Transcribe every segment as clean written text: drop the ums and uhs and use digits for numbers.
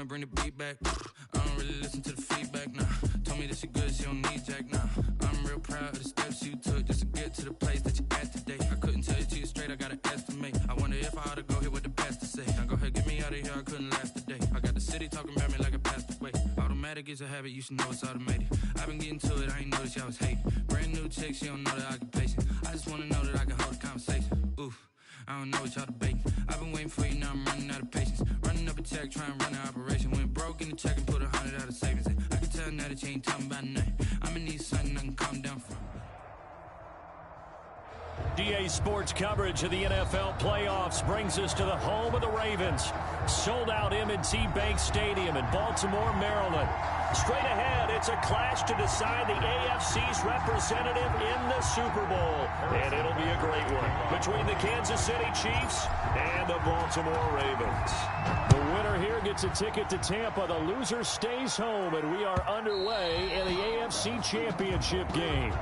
might bring the beat back. I don't really listen to the feedback, nah. Told me that she good, she don't need Jack, nah. I'm real proud of the steps you took just to get to the place that you at today. I couldn't tell you to you straight, I gotta estimate. I wonder if I ought to go here with the best to say. Now go ahead, get me out of here, I couldn't last today. I got the city talking about me like I passed away. Automatic is a habit, you should know it's automated. I've been getting to it, I ain't noticed y'all was hating. Brand new chick, she don't know the occupation. I just wanna know that I can hold a conversation. Oof, I don't know what y'all debating. I've been waiting for you, now I'm running out of patience. Running up a check, trying to run an operation. Went broke in the check and put 100 out of savings. I can tell now that you ain't talking about nothing. I'ma need something I can calm down from. DA Sports coverage of the NFL playoffs brings us to the home of the Ravens. Sold out M&T Bank Stadium in Baltimore, Maryland. Straight ahead, it's a clash to decide the AFC's representative in the Super Bowl. And it'll be a great one between the Kansas City Chiefs and the Baltimore Ravens. The winner here gets a ticket to Tampa. The loser stays home, and we are underway in the AFC Championship game.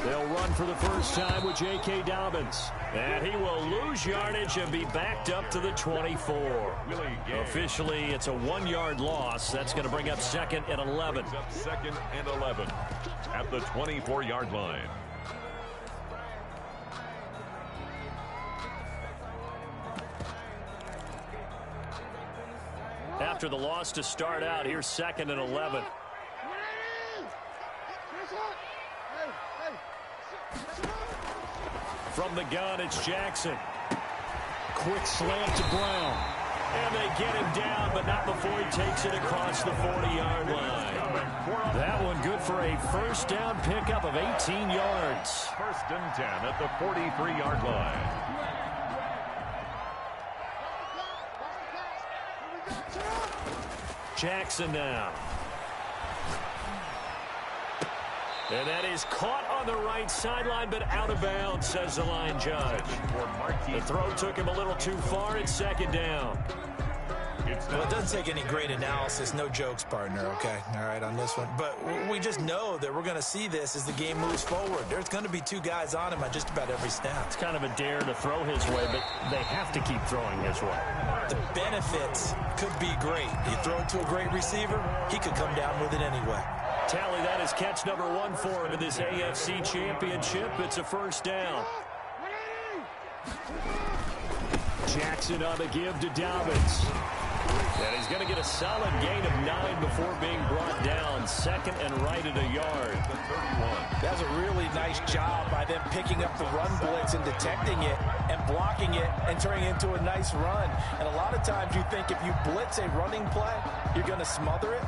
They'll run for the first time with J.K. Dobbins. And he will lose yardage and be backed up to the 24. Officially, it's a 1-yard loss. That's going to bring up 2nd and 11. Second and 11 at the 24-yard line. After the loss to start out, here's 2nd and 11. From the gun, it's Jackson. Quick slant to Brown. And they get him down, but not before he takes it across the 40-yard line. That one good for a first down pickup of 18 yards. First and 10 at the 43-yard line. Jackson now. And that is caught on the right sideline, but out of bounds, says the line judge. The throw took him a little too far. It's 2nd down. Well, it doesn't take any great analysis. No jokes, partner, okay? All right, on this one. But we just know that we're going to see this as the game moves forward. There's going to be 2 guys on him on just about every snap. It's kind of a dare to throw his way, but they have to keep throwing his way. The benefits could be great. You throw it to a great receiver, he could come down with it anyway. Tally, that is catch number 1 for him in this AFC Championship. It's a first down. Jackson on the give to Dobbins. And he's going to get a solid gain of 9 before being brought down. 2nd and right at a yard. That was a really nice job by them picking up the run blitz and detecting it and blocking it and turning it into a nice run. And a lot of times you think if you blitz a running play, you're going to smother it.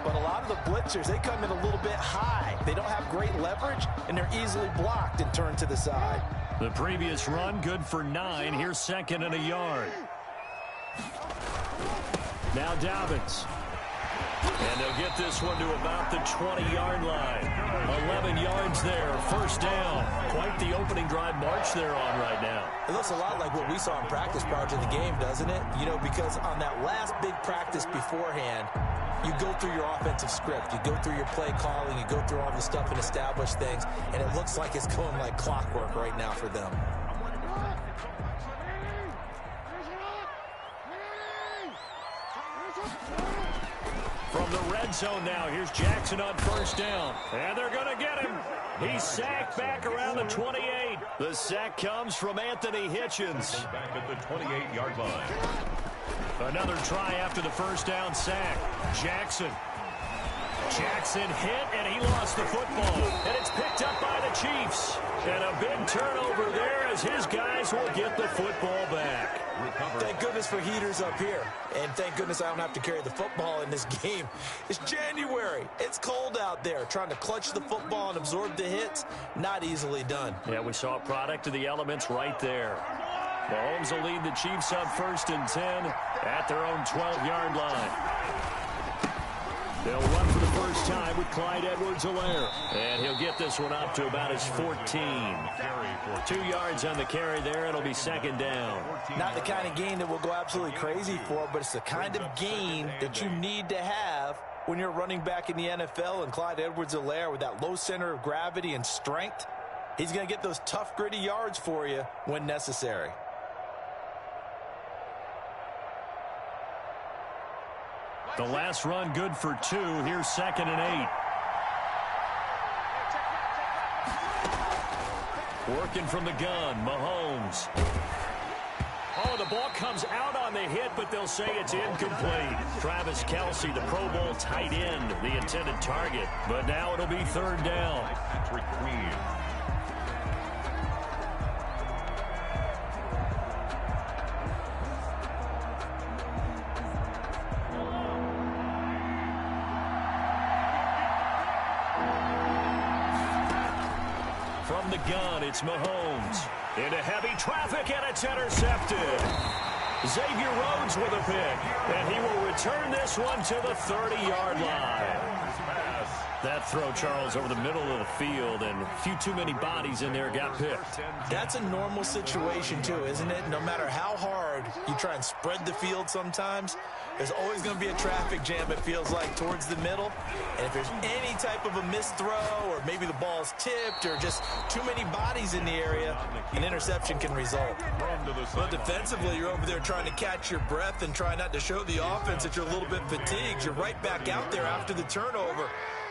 But a lot of the blitzers, they come in a little bit high. They don't have great leverage, and they're easily blocked and turned to the side. The previous run good for 9. Here's 2nd and a yard. Now Dobbins. And they'll get this one to about the 20-yard line. 11 yards there, first down. Quite the opening drive march they're on right now. It looks a lot like what we saw in practice prior to the game, doesn't it? You know, because on that last big practice beforehand, you go through your offensive script. You go through your play calling. You go through all the stuff and establish things. And it looks like it's going like clockwork right now for them. From the red zone now, here's Jackson on first down. And they're going to get him. He's sacked back around the 28. The sack comes from Anthony Hitchens. Back at the 28-yard line. Another try after the first down sack. Jackson hit, and he lost the football. And it's picked up by the Chiefs. And a big turnover there as his guys will get the football back. Thank goodness for heaters up here. And thank goodness I don't have to carry the football in this game. It's January. It's cold out there. Trying to clutch the football and absorb the hits, not easily done. Yeah, we saw a product of the elements right there. Mahomes will lead the Chiefs on first and 10 at their own 12-yard line. They'll run for the first time with Clyde Edwards-Helaire. And he'll get this one up to about his 14. 2 yards on the carry there. It'll be second down. Not the kind of gain that we'll go absolutely crazy for, but it's the kind of gain that you need to have when you're running back in the NFL. And Clyde Edwards-Helaire, with that low center of gravity and strength, he's going to get those tough, gritty yards for you when necessary. The last run good for 2. Here's 2nd and 8. Working from the gun, Mahomes. Oh, the ball comes out on the hit, but they'll say it's incomplete. Travis Kelce, the Pro Bowl tight end, the intended target. But now it'll be 3rd down. Patrick Queen. From the gun, it's Mahomes. Into heavy traffic, and it's intercepted. Xavier Rhodes with a pick, and he will return this one to the 30-yard line. That throw, Charles, over the middle of the field, and a few too many bodies in there got picked. That's a normal situation, too, isn't it? No matter how hard you try and spread the field sometimes, there's always going to be a traffic jam, it feels like, towards the middle. And if there's any type of a missed throw, or maybe the ball's tipped, or just too many bodies in the area, an interception can result. But defensively, you're over there trying to catch your breath and try not to show the offense that you're a little bit fatigued. You're right back out there after the turnover.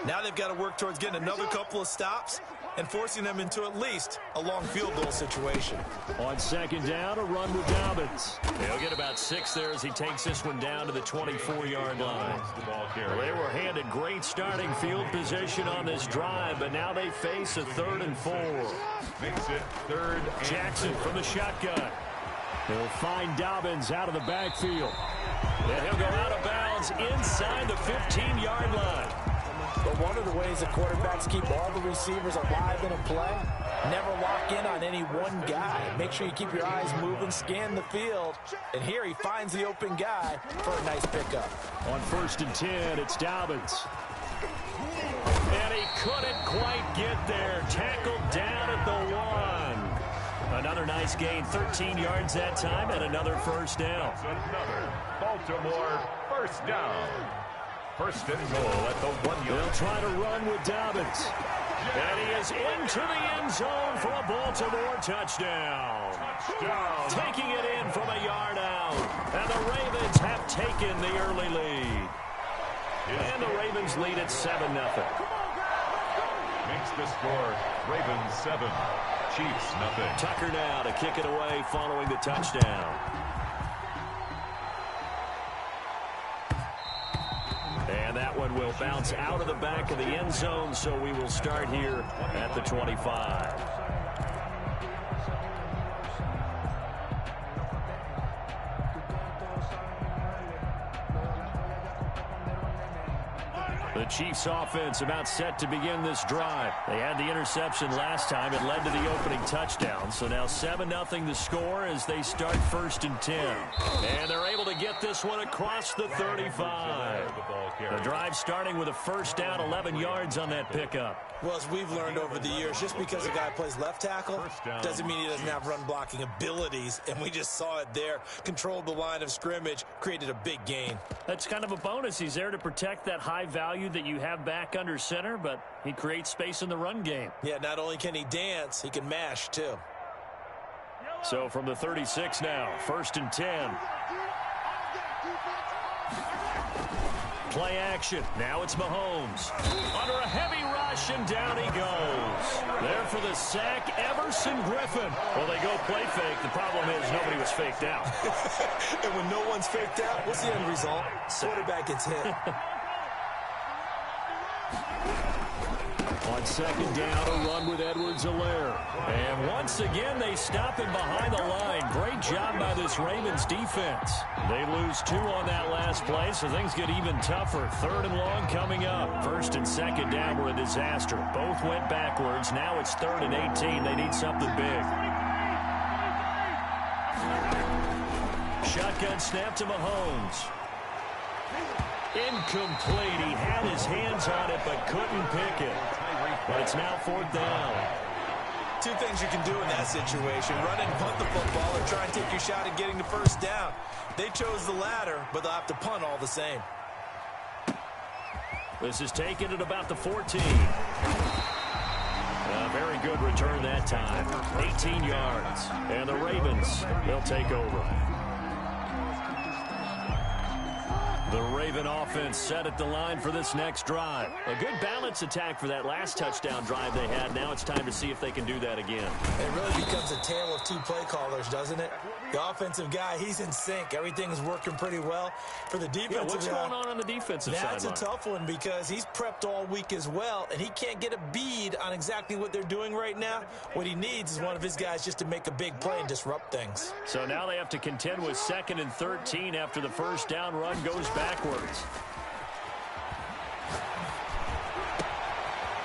Now they've got to work towards getting another couple of stops and forcing them into at least a long field goal situation. On 2nd down, a run with Dobbins. He'll get about 6 there as he takes this one down to the 24-yard line. Well, they were handed great starting field position on this drive, but now they face a 3rd and 4. Makes it 3rd and Jackson from the shotgun. He'll find Dobbins out of the backfield. And he'll go out of bounds inside the 15-yard line. But one of the ways that quarterbacks keep all the receivers alive in a play, never lock in on any one guy. Make sure you keep your eyes moving, scan the field, and here he finds the open guy for a nice pickup. On 1st and 10, it's Dobbins. And he couldn't quite get there. Tackled down at the 1. Another nice gain, 13 yards that time, and another 1st down. another Baltimore 1st down. 1st and goal at the 1 yard. They'll try to run with Dobbins. And he is into the end zone for a Baltimore touchdown. Taking it in from a yard out. And the Ravens have taken the early lead. And the Ravens lead at 7-0. Makes the score Ravens 7, Chiefs nothing. Tucker now to kick it away following the touchdown. And that one will bounce out of the back of the end zone, so we will start here at the 25. The Chiefs offense about set to begin this drive. They had the interception last time. It led to the opening touchdown. So now 7-0 the score as they start 1st and 10. And they're able to get this one across the 35. The drive starting with a 1st down, 11 yards on that pickup. Well, as we've learned over the years, just because a guy plays left tackle doesn't mean he doesn't have run blocking abilities. And we just saw it there. Controlled the line of scrimmage, created a big gain. That's kind of a bonus. He's there to protect that high value that you have back under center, but he creates space in the run game. Yeah, not only can he dance, he can mash too. So from the 36 now, 1st and 10. Play action. Now it's Mahomes. Under a heavy rush, and down he goes. There for the sack, Everson Griffin. Well, they go play fake. The problem is nobody was faked out. And when no one's faked out, what's the end result? Quarterback gets hit. On 2nd down, a run with Edwards-Helaire. And once again, they stop him behind the line. Great job by this Ravens defense. They lose 2 on that last play, so things get even tougher. 3rd and long coming up. 1st and 2nd down were a disaster. Both went backwards. Now it's 3rd and 18. They need something big. Shotgun snap to Mahomes. Incomplete. He had his hands on it but couldn't pick it. But it's now 4th down. Two things you can do in that situation: run and punt the football, or try and take your shot at getting the first down. They chose the latter, but they'll have to punt all the same. This is taken at about the 14. A very good return that time. 18 yards. And the Ravens, they'll take over. The Raven offense set at the line for this next drive. A good balance attack for that last touchdown drive they had. Now it's time to see if they can do that again. It really becomes a tale of two play callers, doesn't it? The offensive guy, he's in sync. Everything's working pretty well. For the defensive what's going on the defensive side? That's a tough one because he's prepped all week as well, and he can't get a bead on exactly what they're doing right now. What he needs is one of his guys just to make a big play and disrupt things. So now they have to contend with 2nd and 13 after the first down run goes backwards.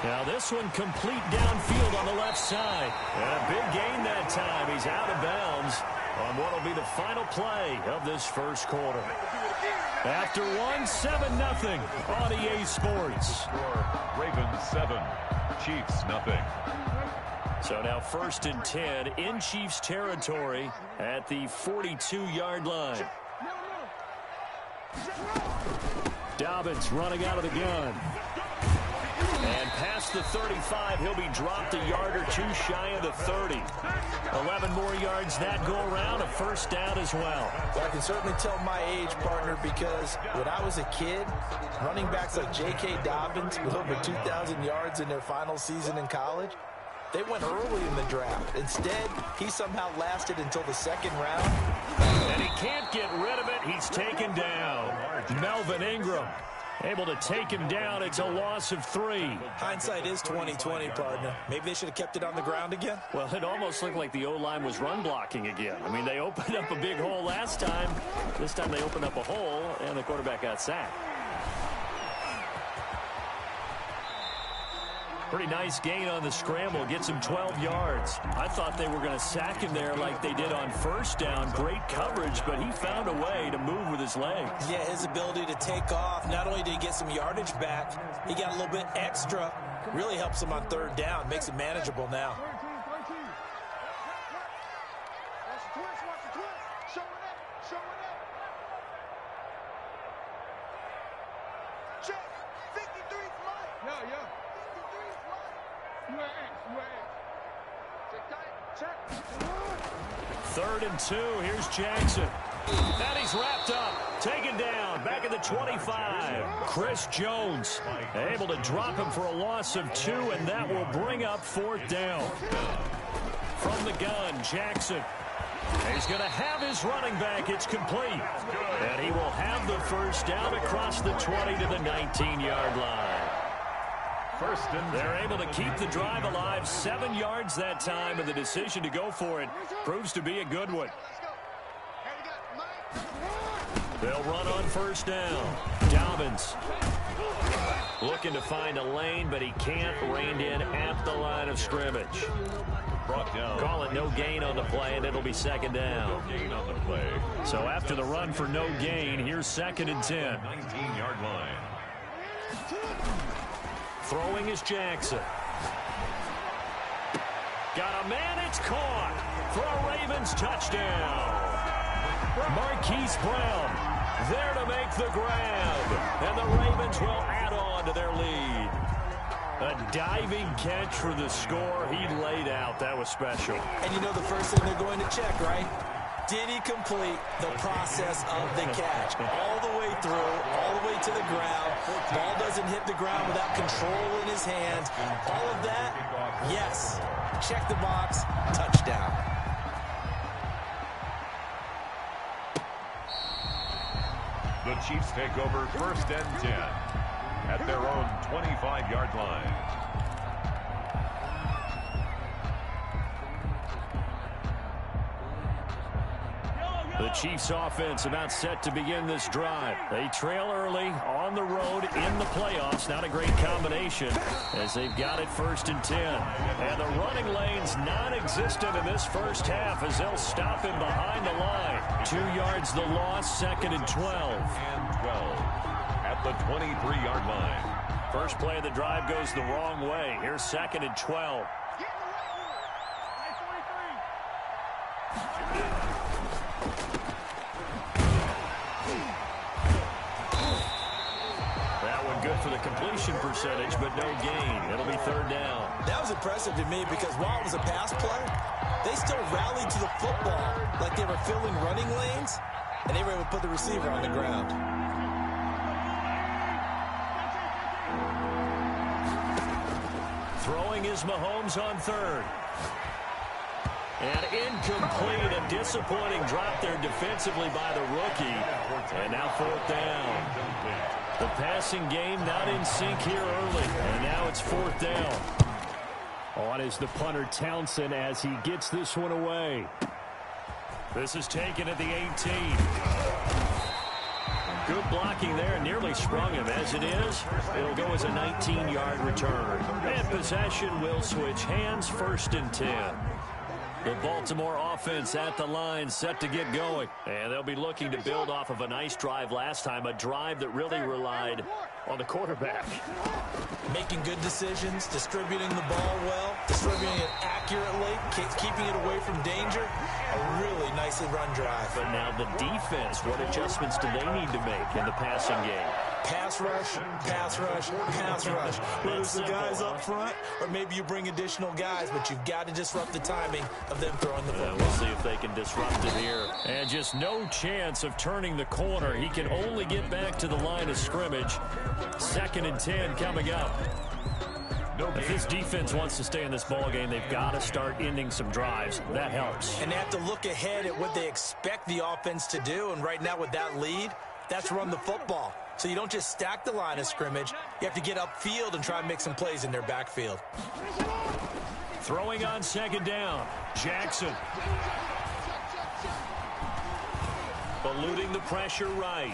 Now this one complete downfield on the left side. And a big gain that time. He's out of bounds on what will be the final play of this first quarter. After 1, 7-0 on EA Sports. Ravens 7, Chiefs 0. So now 1st and 10 in Chiefs territory at the 42-yard line. Dobbins running out of the gun. And past the 35, he'll be dropped a yard or two shy of the 30. 11 more yards that go around, a first down as well. Well, I can certainly tell my age, partner, because when I was a kid, running backs like J.K. Dobbins with over 2,000 yards in their final season in college, they went early in the draft. Instead, he somehow lasted until the 2nd round. And he can't get rid of it. He's taken down. Melvin Ingram able to take him down. It's a loss of 3. Hindsight is 20/20, partner. Maybe they should have kept it on the ground again. Well, it almost looked like the O-line was run blocking again. I mean, they opened up a big hole last time. This time they opened up a hole, and the quarterback got sacked. Pretty nice gain on the scramble. Gets him 12 yards. I thought they were going to sack him there like they did on first down. Great coverage, but he found a way to move with his legs. Yeah, his ability to take off. Not only did he get some yardage back, he got a little bit extra. Really helps him on 3rd down. Makes it manageable now. Third and 2. Here's Jackson. And he's wrapped up. Taken down. Back at the 25. Chris Jones able to drop him for a loss of 2, and that will bring up 4th down. From the gun, Jackson. He's going to have his running back. It's complete. And he will have the first down across the 20 to the 19-yard line. They're able to keep the drive alive. 7 yards that time, and the decision to go for it proves to be a good one. They'll run on first down. Dobbins looking to find a lane, but he can't. Reined in at the line of scrimmage. Brought down. Call it no gain on the play, and it'll be 2nd down. No gain on the play. So after the run for no gain, here's 2nd and 10. 19-yard line. Throwing is Jackson. Got a man, it's caught for a Ravens touchdown. Marquise Brown there to make the grab. And the Ravens will add on to their lead. A diving catch for the score. He laid out. That was special. And you know the first thing they're going to check, right? Did he complete the process of the catch? All the way through, all the way to the ground. Ball doesn't hit the ground without control in his hands. All of that, yes. Check the box, touchdown. The Chiefs take over 1st and 10 at their own 25-yard line. The Chiefs offense about set to begin this drive. They trail early on the road in the playoffs. Not a great combination as they've got it 1st and 10. And the running lane's non-existent in this first half as they'll stop him behind the line. 2 yards the loss, 2nd and 12. And 12 at the 23-yard line. First play of the drive goes the wrong way. Here's 2nd and 12. That one good for the completion percentage, but no gain. It'll be 3rd down. That was impressive to me because while it was a pass play, they still rallied to the football like they were filling running lanes, and they were able to put the receiver on the ground. Throwing is Mahomes on 3rd. And incomplete. A disappointing drop there defensively by the rookie. And now 4th down. The passing game not in sync here early. And now it's 4th down. On is the punter Townsend as he gets this one away. This is taken at the 18. Good blocking there, nearly sprung him. As it is, it'll go as a 19-yard return. And possession will switch hands, 1st and 10. The Baltimore offense at the line, set to get going. And they'll be looking to build off of a nice drive last time, a drive that really relied on the quarterback. Making good decisions, distributing the ball well, distributing it accurately, keeping it away from danger. A really nicely run drive. But now the defense, what adjustments do they need to make in the passing game? Pass rush, pass rush, pass rush. Whether it's the guys up front or maybe you bring additional guys, but you've got to disrupt the timing of them throwing the football. We'll see if they can disrupt it here. And just no chance of turning the corner. He can only get back to the line of scrimmage. 2nd and 10 coming up. If this defense wants to stay in this ballgame, they've got to start ending some drives. That helps. And they have to look ahead at what they expect the offense to do. And right now with that lead, that's run the football. So you don't just stack the line of scrimmage. You have to get upfield and try and make some plays in their backfield. Throwing on 2nd down. Jackson. Eluding the pressure right.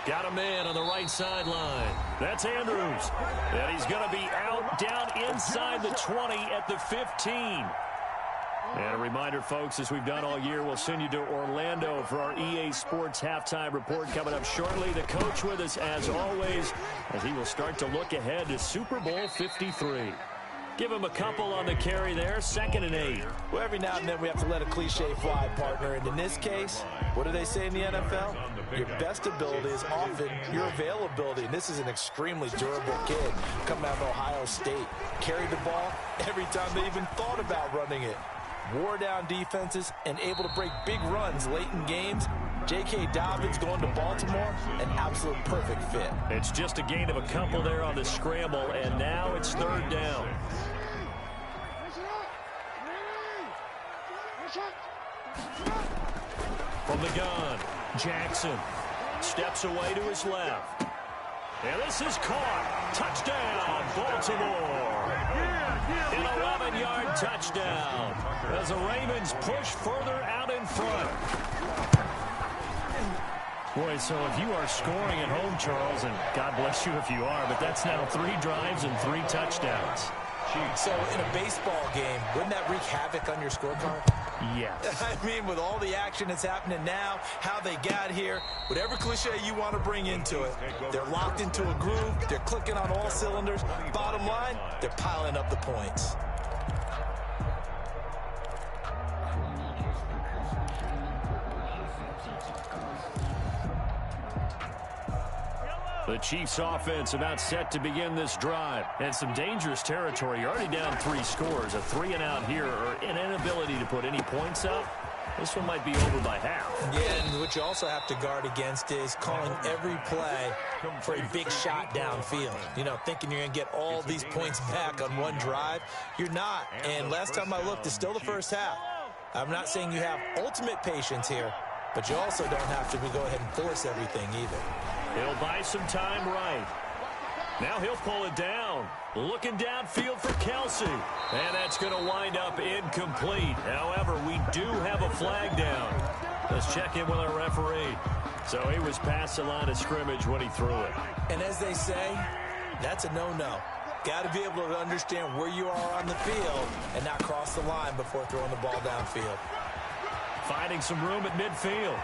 Got a man on the right sideline. That's Andrews. And he's going to be out down inside the 20 at the 15. And a reminder, folks, as we've done all year, we'll send you to Orlando for our EA Sports halftime report coming up shortly. The coach with us, as always, as he will start to look ahead to Super Bowl 53. Give him a couple on the carry there, 2nd and 8. Well, every now and then we have to let a cliche fly, partner. And in this case, what do they say in the NFL? Your best ability is often your availability. And this is an extremely durable kid coming out of Ohio State. Carried the ball every time they even thought about running it. Wore down defenses and able to break big runs late in games. J.K. Dobbins going to Baltimore, an absolute perfect fit. It's just a gain of a couple there on the scramble, and now it's 3rd down. From the gun, Jackson steps away to his left. And this is caught. Touchdown, Baltimore. An 11-yard touchdown as the Ravens push further out in front. Boy, so if you are scoring at home, Charles, and God bless you if you are, but that's now 3 drives and 3 touchdowns. So in a baseball game, wouldn't that wreak havoc on your scorecard? Yes. I mean, with all the action that's happening now, how they got here, whatever cliche you want to bring into it, they're locked into a groove, they're clicking on all cylinders. Bottom line, they're piling up the points. The Chiefs offense about set to begin this drive. And some dangerous territory. You're already down 3 scores. A 3 and out here, or an inability to put any points up. This one might be over by half. Yeah, and what you also have to guard against is calling every play for a big shot downfield. You know, thinking you're going to get all these points back on one drive. You're not. And last time I looked, it's still the first half. I'm not saying you have ultimate patience here, but you also don't have to go ahead and force everything either. He'll buy some time right. Now he'll pull it down. Looking downfield for Kelsey. And that's going to wind up incomplete. However, we do have a flag down. Let's check in with our referee. So he was past the line of scrimmage when he threw it. And as they say, that's a no-no. Got to be able to understand where you are on the field and not cross the line before throwing the ball downfield. Finding some room at midfield.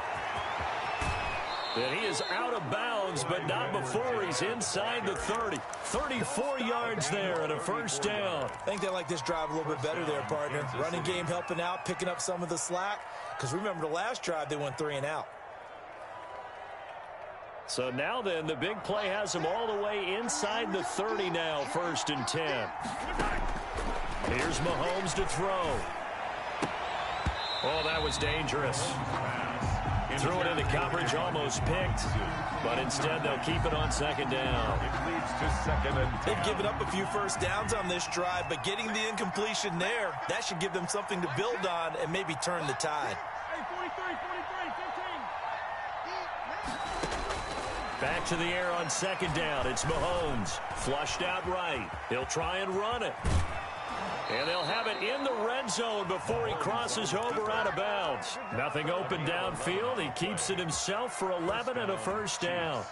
And he is out of bounds, but not before he's inside the 30. 34 yards there and a first down. I think they like this drive a little bit better there, partner. Running game helping out, picking up some of the slack. Because remember the last drive, they went 3 and out. So now then, the big play has him all the way inside the 30 now, 1st and 10. Here's Mahomes to throw. Oh, that was dangerous. Threw it into coverage, almost picked, but instead they'll keep it on 2nd down. It leads to 2nd and 10. They've given up a few first downs on this drive, but getting the incompletion there, that should give them something to build on and maybe turn the tide. Hey, 43, 15. Back to the air on 2nd down. It's Mahomes. Flushed out right. He'll try and run it. And they'll have it in the red zone before he crosses over out of bounds. Nothing open downfield. He keeps it himself for 11 and a first down.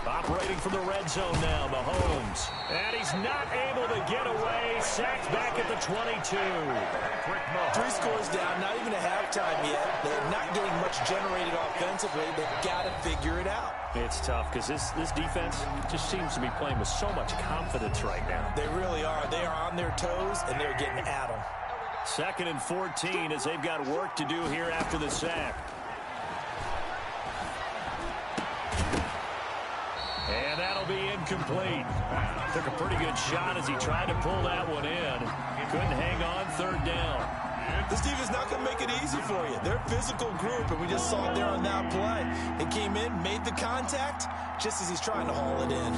Operating from the red zone now, Mahomes. And he's not able to get away. Sacked back at the 22. 3 scores down, not even a halftime yet. They're not getting much generated offensively. They've got to figure it out. It's tough because this defense just seems to be playing with so much confidence right now. They really are. They are on their toes, and they're getting at them. 2nd and 14 as they've got work to do here after the sack. And that'll be incomplete. Took a pretty good shot as he tried to pull that one in. Couldn't hang on 3rd down. This defense not going to make it easy for you. They're a physical group, and we just saw it there on that play. They came in, made the contact, just as he's trying to haul it in.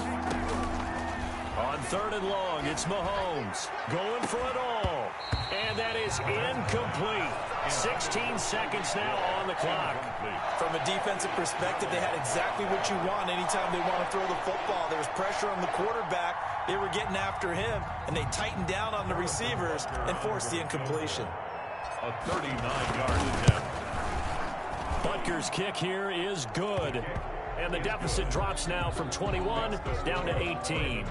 On 3rd and long, it's Mahomes going for it all. And that is incomplete. 16 seconds now on the clock. From a defensive perspective, they had exactly what you want anytime they want to throw the football. There was pressure on the quarterback. They were getting after him, and they tightened down on the receivers and forced the incompletion. A 39-yard attempt. Butker's kick here is good. And the deficit drops now from 21 down to 18.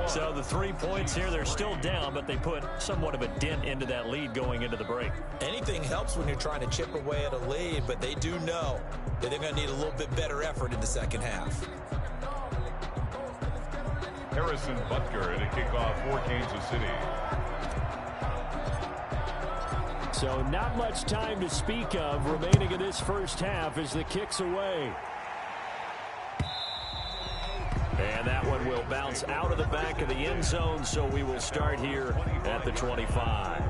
So the 3 points here, they're still down, but they put somewhat of a dent into that lead going into the break. Anything helps when you're trying to chip away at a lead, but they do know that they're going to need a little bit better effort in the 2nd half. Harrison Butker in a kickoff for Kansas City. So not much time to speak of remaining in this first half as the kick's away. And that one will bounce out of the back of the end zone, so we will start here at the 25.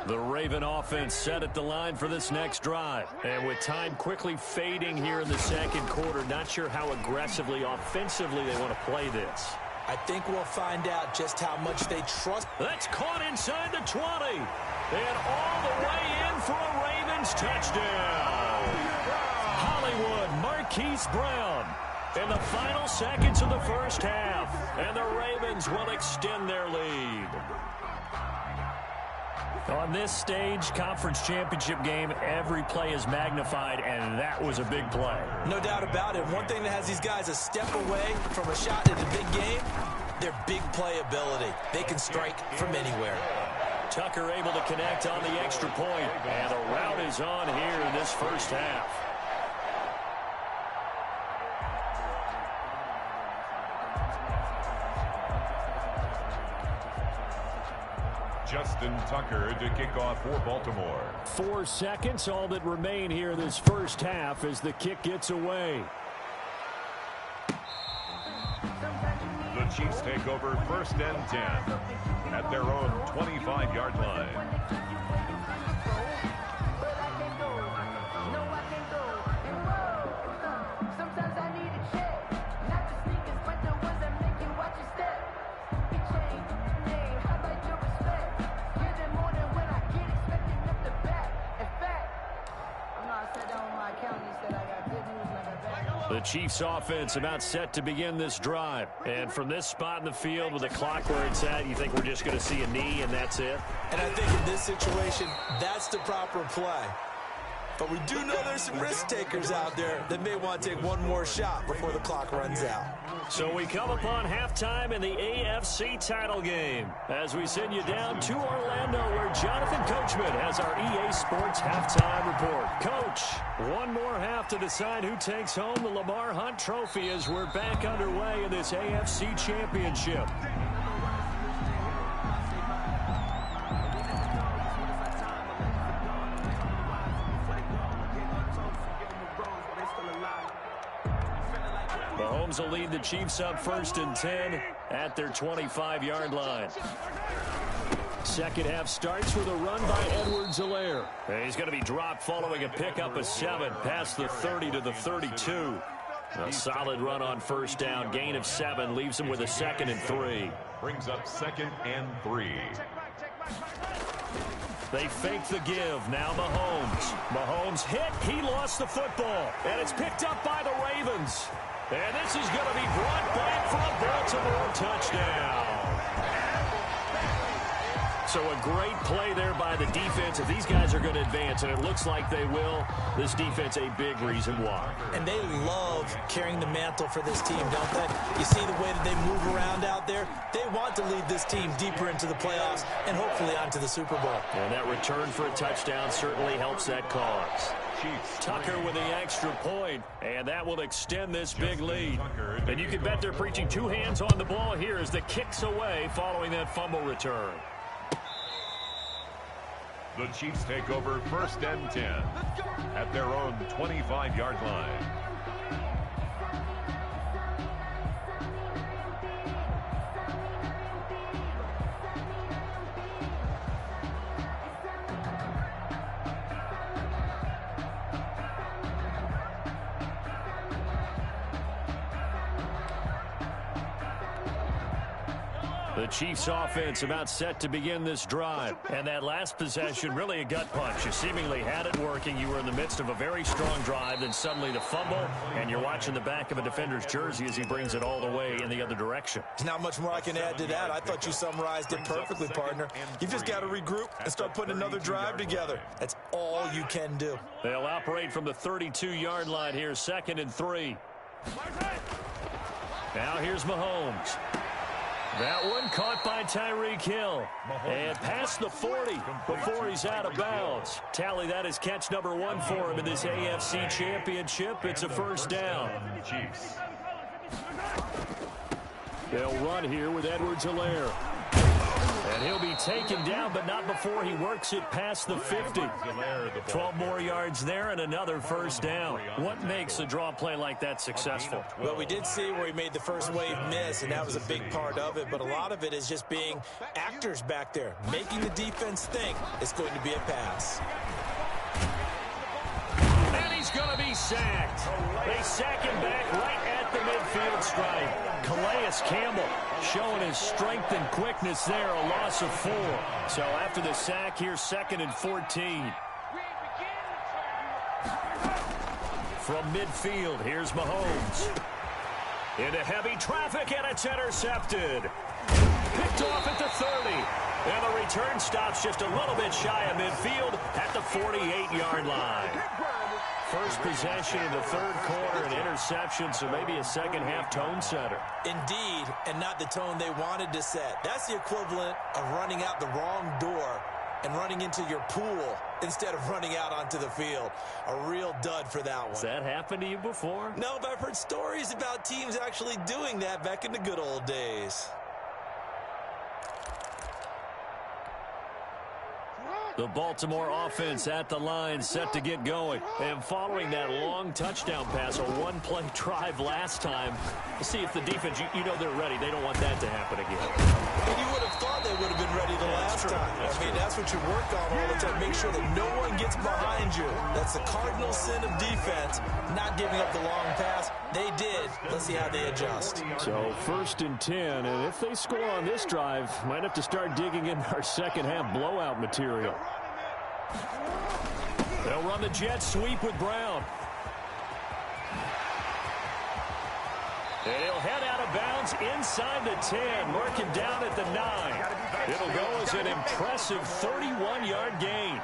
The Raven offense set at the line for this next drive. And with time quickly fading here in the 2nd quarter, not sure how aggressively, offensively they want to play this. I think we'll find out just how much they trust. That's caught inside the 20. And all the way in for a Ravens touchdown. Hollywood Marquise Brown in the final seconds of the first half. And the Ravens will extend their lead. On this stage, conference championship game, every play is magnified, and that was a big play. No doubt about it. One thing that has these guys a step away from a shot at the big game, their big play ability. They can strike from anywhere. Tucker able to connect on the extra point, and the route is on here in this first half. Justin Tucker to kick off for Baltimore. 4 seconds, all that remain here this first half as the kick gets away. The Chiefs take over 1st and 10 at their own 25-yard line. The Chiefs offense about set to begin this drive. And from this spot in the field with the clock where it's at, you think we're just going to see a knee and that's it? And I think in this situation, that's the proper play. But we do know there's some risk takers out there that may want to take one more shot before the clock runs out. So we come upon halftime in the AFC title game as we send you down to Orlando where Jonathan Coachman has our EA Sports halftime report. Coach, one more half to decide who takes home the Lamar Hunt Trophy as we're back underway in this AFC Championship. Mahomes will lead the Chiefs up 1st and 10 at their 25-yard line. Second half starts with a run by Edwards-Helaire. He's going to be dropped following a pickup of 7 past the 30 to the 32. A solid run on 1st down. Gain of 7 leaves him with a 2nd and 3. Brings up 2nd and 3. They fake the give. Now Mahomes. Mahomes hit. He lost the football. And it's picked up by the Ravens. And this is going to be brought back for a Baltimore touchdown. So a great play there by the defense. If these guys are going to advance, and it looks like they will, this defense a big reason why. And they love carrying the mantle for this team, don't they? You see the way that they move around out there? They want to lead this team deeper into the playoffs and hopefully onto the Super Bowl. And that return for a touchdown certainly helps that cause. Tucker with the extra point, and that will extend this big lead. And you can bet they're preaching 2 hands on the ball here as the kick's away following that fumble return. The Chiefs take over 1st and 10 at their own 25-yard line. The Chiefs offense about set to begin this drive. And that last possession, really a gut punch. You seemingly had it working. You were in the midst of a very strong drive. Then suddenly the fumble. And you're watching the back of a defender's jersey as he brings it all the way in the other direction. There's not much more I can add to that. I thought you summarized it perfectly, partner. You've just got to regroup and start putting another drive together. That's all you can do. They'll operate from the 32-yard line here. 2nd and 3. Now here's Mahomes. That one caught by Tyreek Hill. And past the 40 before he's out of bounds. Tally that is catch number 1 for him in this AFC Championship. It's a 1st down. Chiefs. They'll run here with Edwards-Helaire. And he'll be taken down, but not before he works it past the 50. 12 more yards there and another 1st down. What makes a draw play like that successful? Well, we did see where he made the first wave miss, and that was a big part of it. But a lot of it is just being actors back there, making the defense think it's going to be a pass. And he's going to be sacked. They sack him back right at the midfield stripe. Calais Campbell showing his strength and quickness there, a loss of 4. So after the sack here, 2nd and 14. From midfield, here's Mahomes. Into heavy traffic, and it's intercepted. Picked off at the 30. And the return stops just a little bit shy of midfield at the 48-yard line. First possession of the 3rd quarter, an interception, so maybe a second-half tone setter. Indeed, and not the tone they wanted to set. That's the equivalent of running out the wrong door and running into your pool instead of running out onto the field. A real dud for that one. Has that happened to you before? No, but I've heard stories about teams actually doing that back in the good old days. The Baltimore offense at the line set to get going. And following that long touchdown pass, a one-play drive last time, we'll see if the defense, you know they're ready. They don't want that to happen again. And you would have thought they would have been ready the last time. I mean, that's what you work on all the time. Make sure that no one gets behind you. That's the cardinal sin of defense, not giving up the long pass. They did. Let's see how they adjust. So 1st and 10, and if they score on this drive, might have to start digging in our second-half blowout material. They'll run the jet sweep with Brown. And he'll head out of bounds inside the 10, marking down at the 9. It'll go as an impressive 31-yard gain.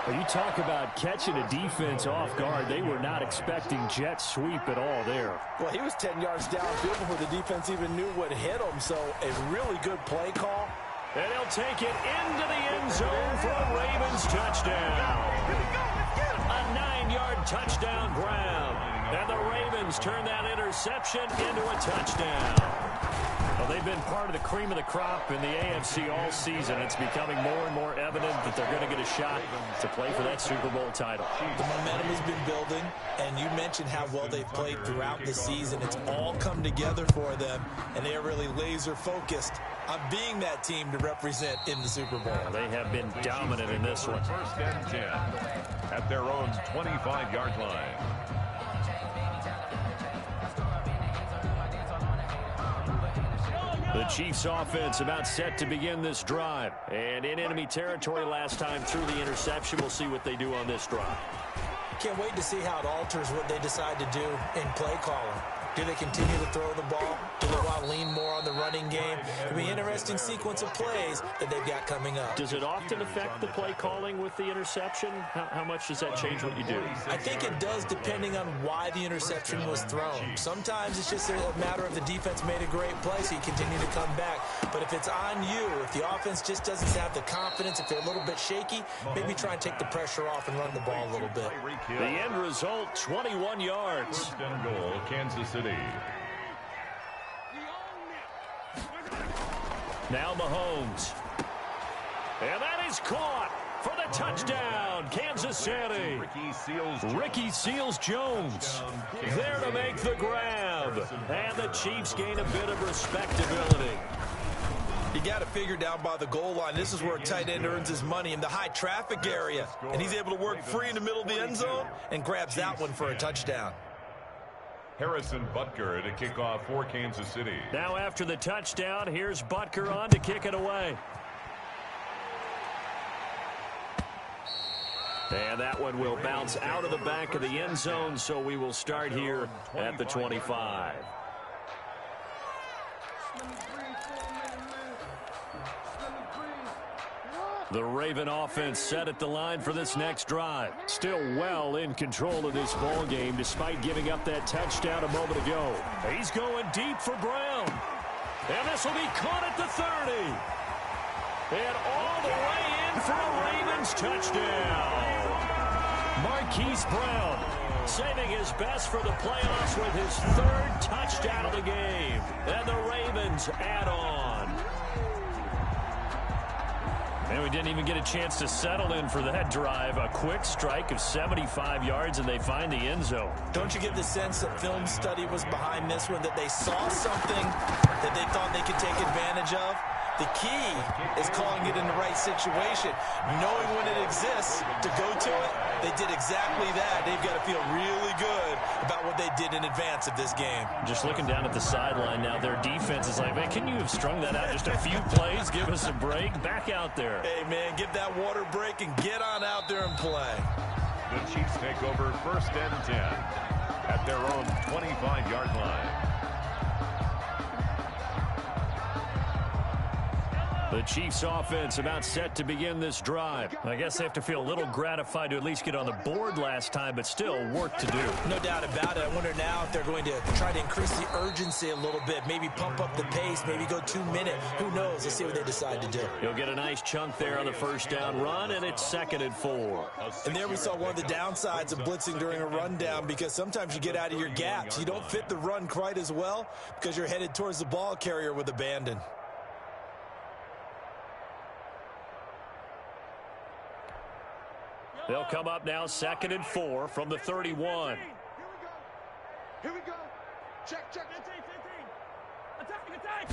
Well, you talk about catching a defense off guard. They were not expecting jet sweep at all there. Well, he was 10 yards downfield before the defense even knew what hit him, so a really good play call. And he'll take it into the end zone for a Ravens touchdown. A 9-yard touchdown grab. And the Ravens turn that interception into a touchdown. Well, they've been part of the cream of the crop in the AFC all season. It's becoming more and more evident that they're going to get a shot to play for that Super Bowl title. The momentum has been building, and you mentioned how well they've played throughout the season. It's all come together for them, and they are really laser-focused on being that team to represent in the Super Bowl. They have been dominant in this one. First and 10 at their own 25-yard line. The Chiefs offense about set to begin this drive. And in enemy territory last time through the interception. We'll see what they do on this drive. Can't wait to see how it alters what they decide to do in play calling. Do they continue to throw the ball? Do they want to lean more on the running game? It'll be an interesting sequence of plays that they've got coming up. Does it often affect the play calling with the interception? How much does that change what you do? I think it does depending on why the interception was thrown. Sometimes it's just a matter of the defense made a great play, so you continue to come back. But if it's on you, if the offense just doesn't have the confidence, if they're a little bit shaky, maybe try and take the pressure off and run the ball a little bit. The end result, 21 yards. First and goal, Kansas City. Now Mahomes. And that is caught for the touchdown, Kansas City. Ricky Seals-Jones there to make the grab. And the Chiefs gain a bit of respectability. You got to figure down by the goal line. This is where a tight end earns his money in the high traffic area. And he's able to work free in the middle of the end zone and grabs that one for a touchdown. Harrison Butker to kick off for Kansas City. Now after the touchdown, here's Butker on to kick it away. And that one will bounce out of the back of the end zone, so we will start here at the 25. The Raven offense set at the line for this next drive. Still well in control of this ball game despite giving up that touchdown a moment ago. He's going deep for Brown. And this will be caught at the 30. And all the way in for a Ravens touchdown. Marquise Brown saving his best for the playoffs with his third touchdown of the game. And the Ravens add on. And we didn't even get a chance to settle in for that drive. A quick strike of 75 yards, and they find the end zone. Don't you get the sense that film study was behind this one, that they saw something that they thought they could take advantage of? The key is calling it in the right situation, knowing when it exists to go to it. They did exactly that. They've got to feel really good about what they did in advance of this game. Just looking down at the sideline now, their defense is like, man, can you have strung that out just a few plays? Give us a break. Back out there. Hey, man, give that water break and get on out there and play. The Chiefs take over first and 10 at their own 25-yard line. The Chiefs offense about set to begin this drive. I guess they have to feel a little gratified to at least get on the board last time, but still work to do. No doubt about it. I wonder now if they're going to try to increase the urgency a little bit, maybe pump up the pace, maybe go 2 minute. Who knows? Let's see what they decide to do. He'll get a nice chunk there on the first down run, and it's 2nd and 4. And there we saw one of the downsides of blitzing during a rundown, because sometimes you get out of your gaps. You don't fit the run quite as well because you're headed towards the ball carrier with abandon. They'll come up now 2nd and 4 from the 31. Here we go. Check. 15. Attack.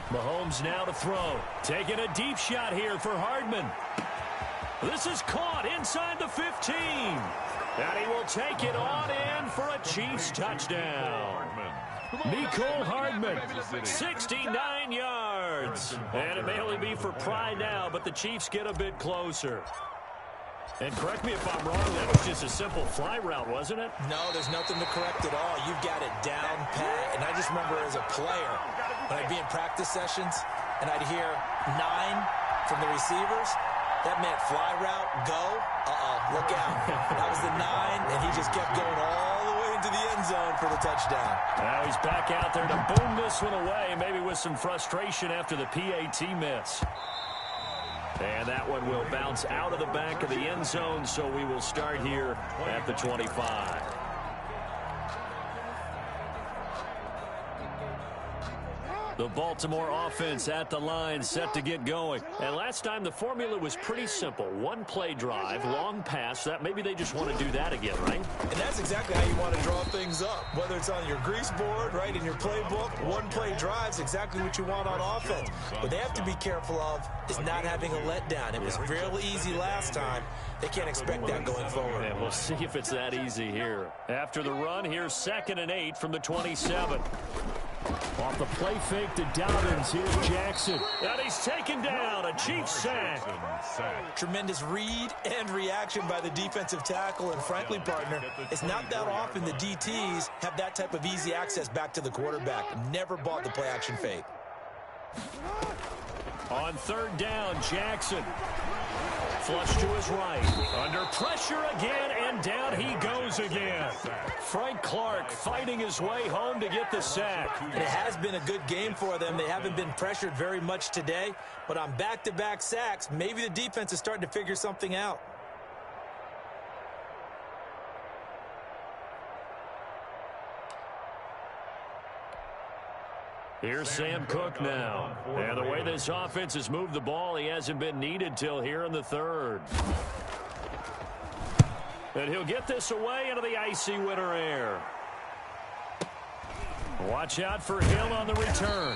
Mahomes now to throw. Taking a deep shot here for Hardman. This is caught inside the 15. And he will take it on in for a Chiefs touchdown. Mecole Hardman, 69 yards. And it may only be for pride now, but the Chiefs get a bit closer. And correct me if I'm wrong, that was just a simple fly route, wasn't it? No, there's nothing to correct at all. You've got it down pat. And I just remember as a player, when I'd be in practice sessions and I'd hear 9 from the receivers, that meant fly route, go, look out. That was the 9, and he just kept going all the way into the end zone for the touchdown. Now he's back out there to boom this one away, maybe with some frustration after the PAT miss. And that one will bounce out of the back of the end zone, so we will start here at the 25. The Baltimore offense at the line, set to get going. And last time the formula was pretty simple. One play drive, long pass. That maybe they just want to do that again, right? And that's exactly how you want to draw things up. Whether it's on your grease board, right, in your playbook, one play drive is exactly what you want on offense. What they have to be careful of is not having a letdown. It was real easy last time. They can't expect that going forward. And we'll see if it's that easy here. After the run, here's 2nd and 8 from the 27. Off the play fake to Dobbins. Here's Jackson. And he's taken down. A Chiefs sack. Tremendous read and reaction by the defensive tackle. And frankly, partner, it's not that often the DTs have that type of easy access back to the quarterback. Never bought the play action fake. On 3rd down, Jackson. Flush to his right. Under pressure again, and down he goes again. Frank Clark fighting his way home to get the sack. And it has been a good game for them. They haven't been pressured very much today. But on back-to-back sacks, maybe the defense is starting to figure something out. Here's Sam Cook now. And the way this offense has moved the ball, he hasn't been needed till here in the 3rd. And he'll get this away into the icy winter air. Watch out for Hill on the return.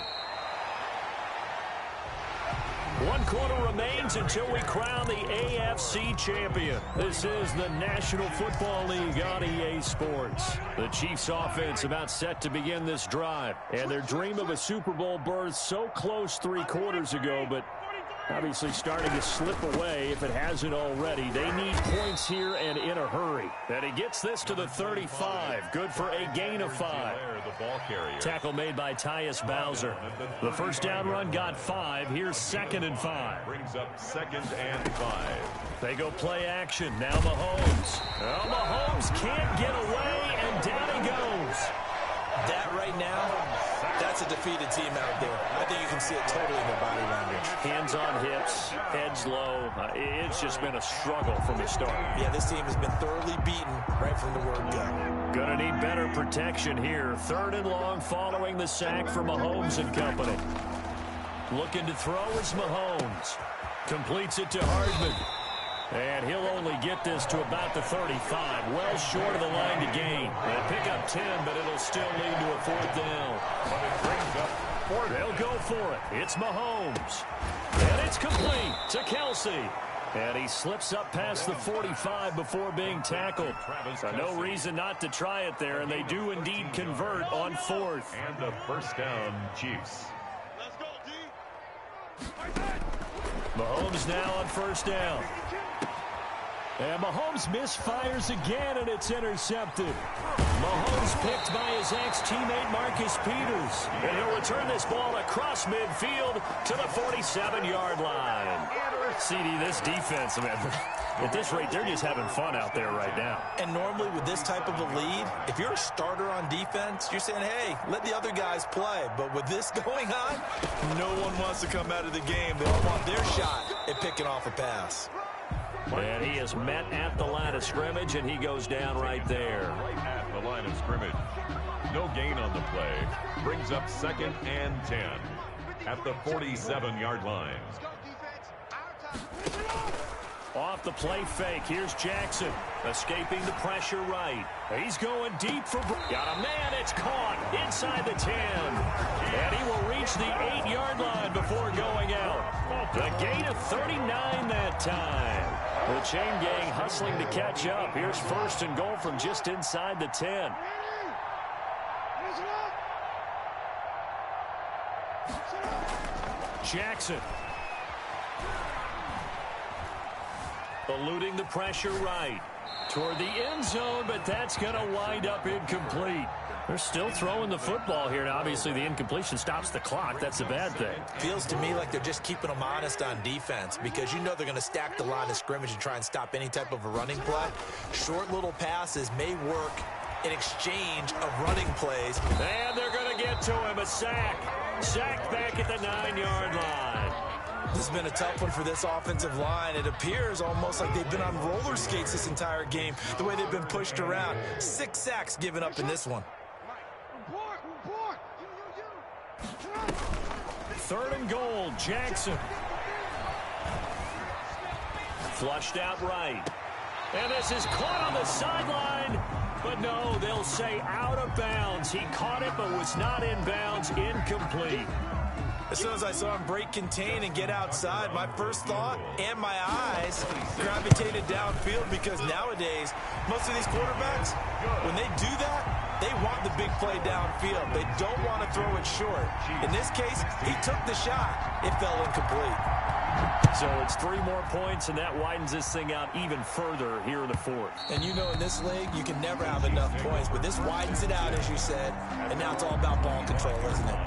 1 quarter remains until we crown the AFC champion. This is the National Football League on EA Sports. The Chiefs offense about set to begin this drive. And their dream of a Super Bowl berth so close 3 quarters ago, but obviously starting to slip away if it hasn't already. They need points here and in a hurry. And he gets this to the 35. Good for a gain of 5. Tackle made by Tyus Bowser. The first down run got 5. Here's 2nd and 5. Brings up 2nd and 5. They go play action. Now Mahomes. Well, Mahomes can't get away, and down he goes. That right now, that's a defeated team out there. I think you can see it totally in their body language. Hands on hips, heads low. It's just been a struggle from the start. Yeah, this team has been thoroughly beaten right from the word go. Gonna need better protection here. 3rd and long following the sack for Mahomes and company. Looking to throw is Mahomes. Completes it to Hardman. And he'll only get this to about the 35, well short of the line to gain. They'll pick up 10, but it'll still lead to a 4th down. But it brings up 4th. They'll go for it. It's Mahomes. And it's complete to Kelsey. And he slips up past the 45 before being tackled. No reason not to try it there, and they do indeed convert on 4th. And the first down, Chiefs. Let's go, D. Mahomes now on 1st down. And Mahomes misfires again, and it's intercepted. Mahomes picked by his ex-teammate Marcus Peters. And he'll return this ball across midfield to the 47-yard line. CD, this defense, man, at this rate, they're just having fun out there right now. And normally with this type of a lead, if you're a starter on defense, you're saying, hey, let the other guys play. But with this going on, no one wants to come out of the game. They all want their shot at picking off a pass. And he is met at the line of scrimmage, and he goes down right there. Right at the line of scrimmage. No gain on the play. Brings up 2nd and 10 at the 47-yard line. Off the play fake, here's Jackson, escaping the pressure right. He's going deep for... Got a man, it's caught inside the 10. And he will reach the 8-yard line before going out. The gain of 39 that time. The chain gang hustling to catch up. Here's 1st and goal from just inside the 10. Jackson. Eluding the pressure right. Toward the end zone, but that's going to wind up incomplete. They're still throwing the football here. Now, obviously, the incompletion stops the clock. That's a bad thing. Feels to me like they're just keeping them honest on defense because you know they're going to stack the line of scrimmage and try and stop any type of a running play. Short little passes may work in exchange of running plays. And they're going to get to him. A sack. Sacked back at the 9-yard line. This has been a tough one for this offensive line. It appears almost like they've been on roller skates this entire game, the way they've been pushed around. 6 sacks given up in this one. 3rd and goal, Jackson. Flushed out right. And this is caught on the sideline. But no, they'll say out of bounds. He caught it but was not in bounds. Incomplete. As soon as I saw him break contain and get outside, my first thought and my eyes gravitated downfield because nowadays, most of these quarterbacks, when they do that, they want the big play downfield. They don't want to throw it short. In this case, he took the shot. It fell incomplete. So it's 3 more points, and that widens this thing out even further here in the 4th. And you know in this league, you can never have enough points, but this widens it out, as you said, and now it's all about ball control, isn't it?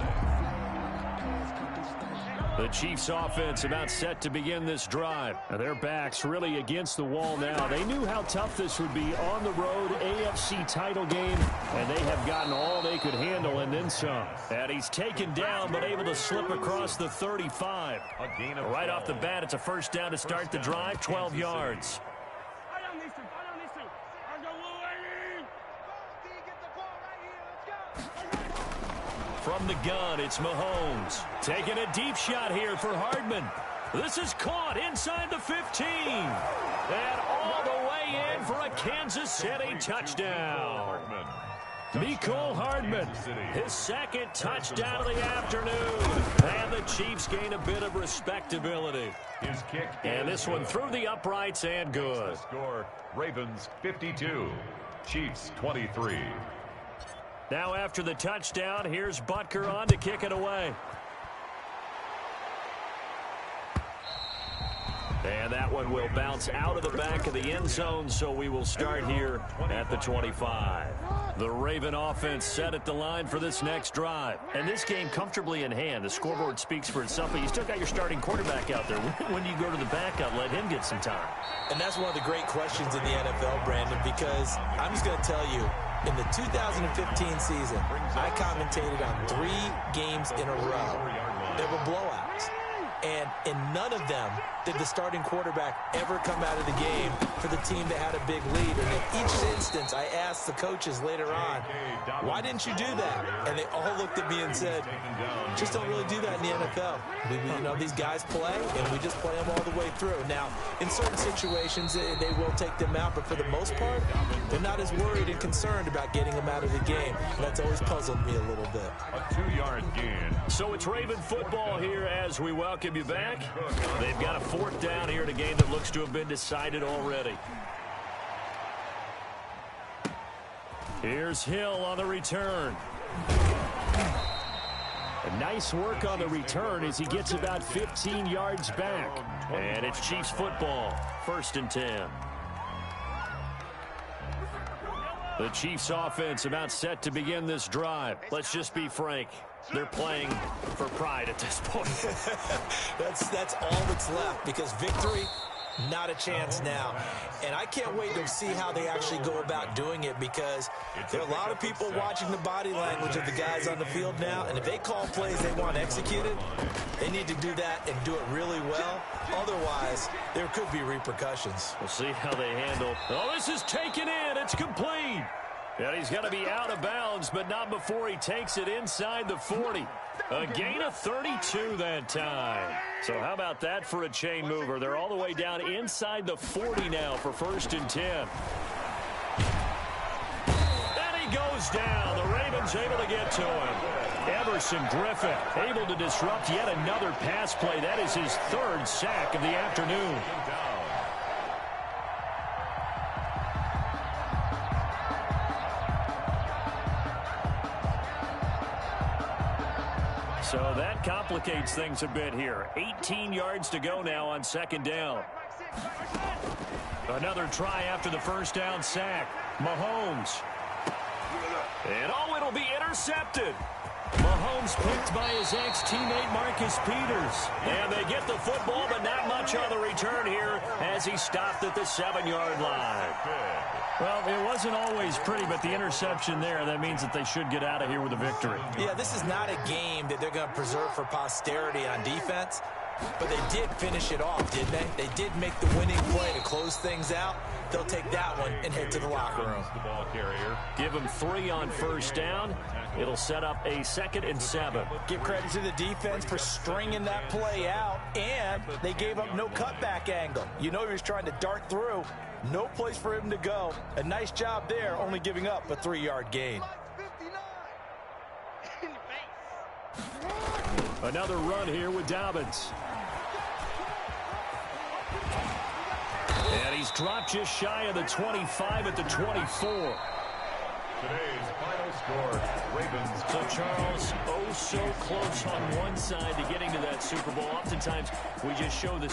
The Chiefs offense about set to begin this drive. And their backs really against the wall now. They knew how tough this would be on the road, AFC title game, and they have gotten all they could handle and then some. And he's taken down but able to slip across the 35. Right off the bat, it's a first down to start the drive, 12 yards. From the gun, it's Mahomes. Taking a deep shot here for Hardman. This is caught inside the 15. And all the way in for a Kansas City touchdown. Mecole Hardman, his 2nd touchdown of the afternoon. And the Chiefs gain a bit of respectability. And this one through the uprights and good. Score, Ravens 52, Chiefs 23. Now after the touchdown, here's Butker on to kick it away. And that one will bounce out of the back of the end zone, so we will start here at the 25. The Raven offense set at the line for this next drive. And this game comfortably in hand. The scoreboard speaks for itself, but you still got your starting quarterback out there. When do you go to the backup, let him get some time? And that's one of the great questions in the NFL, Brandon, because I'm just going to tell you, in the 2015 season, I commentated on 3 games in a row. There were blowouts. And in none of them did the starting quarterback ever come out of the game for the team that had a big lead. And in each instance, I asked the coaches later on, why didn't you do that? And they all looked at me and said, just don't really do that in the NFL. You know, these guys play, and we just play them all the way through. Now, in certain situations, they will take them out, but for the most part, they're not as worried and concerned about getting them out of the game. And that's always puzzled me a little bit. A 2-yard gain. So it's Raven football here as we welcome you back. They've got a 4th down here in a game that looks to have been decided already. Here's Hill on the return. A nice work on the return as he gets about 15 yards back. And it's Chiefs football, 1st and 10. The Chiefs offense about set to begin this drive. Let's just be frank. They're playing for pride at this point. That's all that's left, because victory, not a chance now. And I can't wait to see how they actually go about doing it, because there are a lot of people watching the body language of the guys on the field now, and if they call plays they want executed, they need to do that and do it really well. Otherwise, there could be repercussions. We'll see how they handle. Oh, this is taken in. It's complete. And he's going to be out of bounds, but not before he takes it inside the 40. A gain of 32 that time. So how about that for a chain mover? They're all the way down inside the 40 now for 1st and 10. And he goes down. The Ravens able to get to him. Everson Griffin able to disrupt yet another pass play. That is his 3rd sack of the afternoon. So that complicates things a bit here. 18 yards to go now on 2nd down. Another try after the first down sack. Mahomes. And it'll be intercepted. Mahomes picked by his ex-teammate Marcus Peters. And they get the football, but not much on the return here as he stopped at the 7-yard line. Well, it wasn't always pretty, but the interception there, that means that they should get out of here with a victory. Yeah, this is not a game that they're going to preserve for posterity on defense, but they did finish it off, didn't they? They did make the winning play to close things out. They'll take that one and head to the locker room. The ball carrier. Give him 3 on first down. It'll set up a 2nd and 7. Give credit to the defense for stringing that play out, and they gave up no cutback angle. You know he was trying to dart through. No place for him to go. A nice job there, only giving up a 3-yard gain. Another run here with Dobbins. And he's dropped just shy of the 25 at the 24. Today's final score, Ravens. So, Charles, so close on one side to getting to that Super Bowl. Oftentimes, we just show the